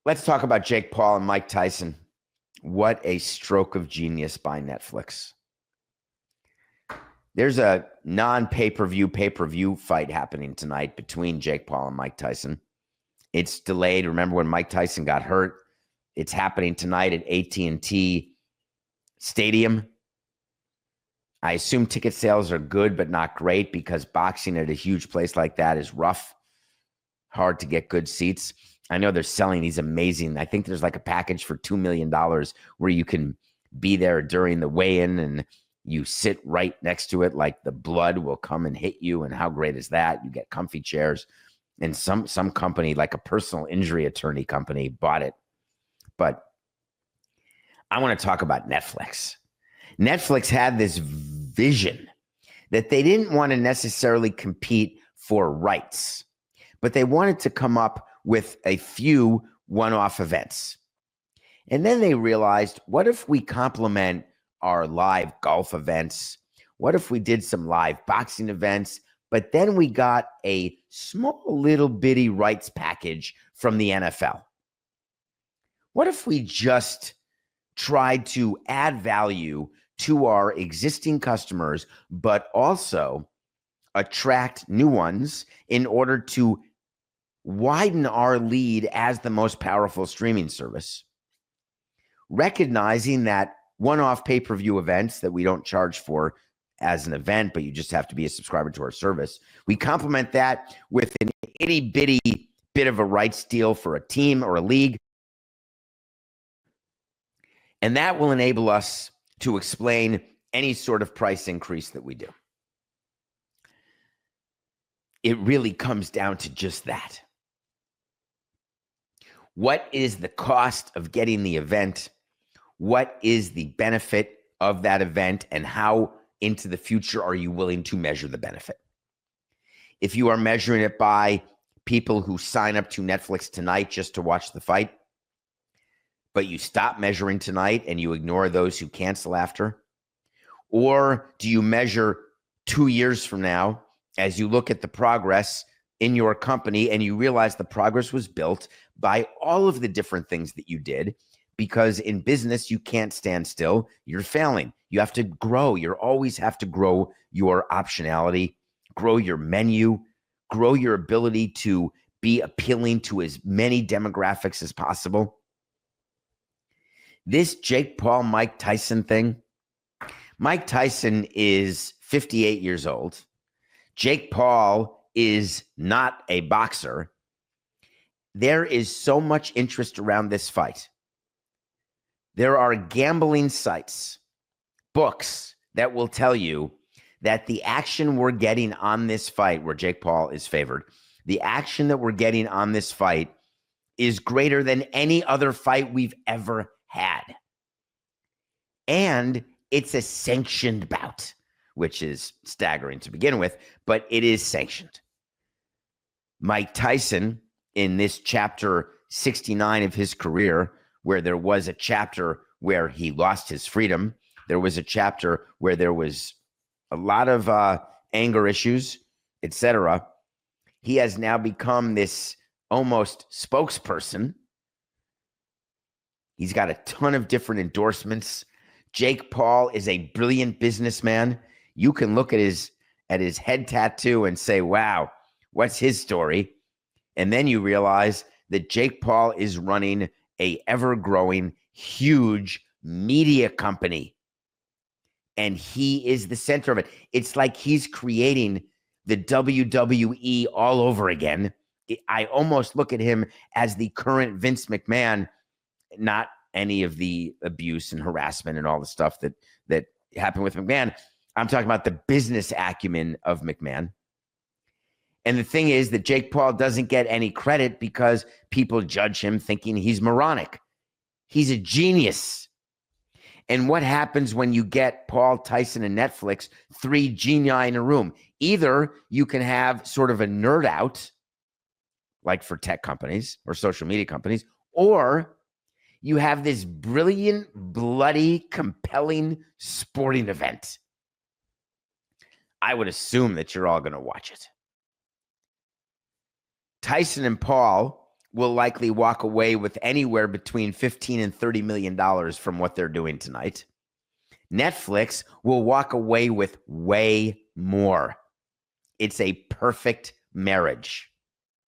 Let's talk about Jake Paul and Mike Tyson. What a stroke of genius by Netflix. There's a pay-per-view fight happening tonight between Jake Paul and Mike Tyson. It's delayed. Remember when Mike Tyson got hurt? It's happening tonight at AT&T Stadium. I assume ticket sales are good, but not great, because boxing at a huge place like that is rough. Hard to get good seats. I know they're selling these amazing. I think there's like a package for $2 million where you can be there during the weigh-in and you sit right next to it, like the blood will come and hit you. And how great is that? You get comfy chairs. And some company, like a personal injury attorney company, bought it. But I want to talk about Netflix. Netflix had this vision that they didn't want to necessarily compete for rights, but they wanted to come up with a few one-off events. And then they realized, what if we complement our live golf events? What if we did some live boxing events? But then we got a small little bitty rights package from the NFL. What if we just tried to add value to our existing customers, but also attract new ones in order to widen our lead as the most powerful streaming service, recognizing that one-off pay-per-view events that we don't charge for as an event, but you just have to be a subscriber to our service. We complement that with an itty-bitty bit of a rights deal for a team or a league. And that will enable us to explain any sort of price increase that we do. It really comes down to just that. What is the cost of getting the event? What is the benefit of that event? And how into the future are you willing to measure the benefit? If you are measuring it by people who sign up to Netflix tonight just to watch the fight, but you stop measuring tonight and you ignore those who cancel after? Or do you measure 2 years from now as you look at the progress in your company and you realize the progress was built by all of the different things that you did? Because in business, you can't stand still. You're failing. You have to grow. You always have to grow your optionality, grow your menu, grow your ability to be appealing to as many demographics as possible. This Jake Paul, Mike Tyson thing, Mike Tyson is 58 years old. Jake Paul is not a boxer. There is so much interest around this fight. There are gambling sites, books that will tell you that the action we're getting on this fight, where Jake Paul is favored, the action that we're getting on this fight is greater than any other fight we've ever had. And it's a sanctioned bout, which is staggering to begin with, but it is sanctioned. Mike Tyson, in this chapter 69 of his career, where there was a chapter where he lost his freedom, there was a chapter where there was a lot of anger issues, etc. He has now become this almost spokesperson. He's got a ton of different endorsements. Jake Paul is a brilliant businessman. You can look at his head tattoo and say, wow, what's his story? And then you realize that Jake Paul is running a ever-growing, huge media company. And he is the center of it. It's like he's creating the WWE all over again. I almost look at him as the current Vince McMahon, not any of the abuse and harassment and all the stuff that happened with McMahon. I'm talking about the business acumen of McMahon. And the thing is that Jake Paul doesn't get any credit because people judge him thinking he's moronic. He's a genius. And what happens when you get Paul, Tyson, and Netflix, 3 genii in a room? Either you can have sort of a nerd out, like for tech companies or social media companies, or you have this brilliant, bloody, compelling sporting event. I would assume that you're all going to watch it. Tyson and Paul will likely walk away with anywhere between $15 and $30 million from what they're doing tonight. Netflix will walk away with way more. It's a perfect marriage.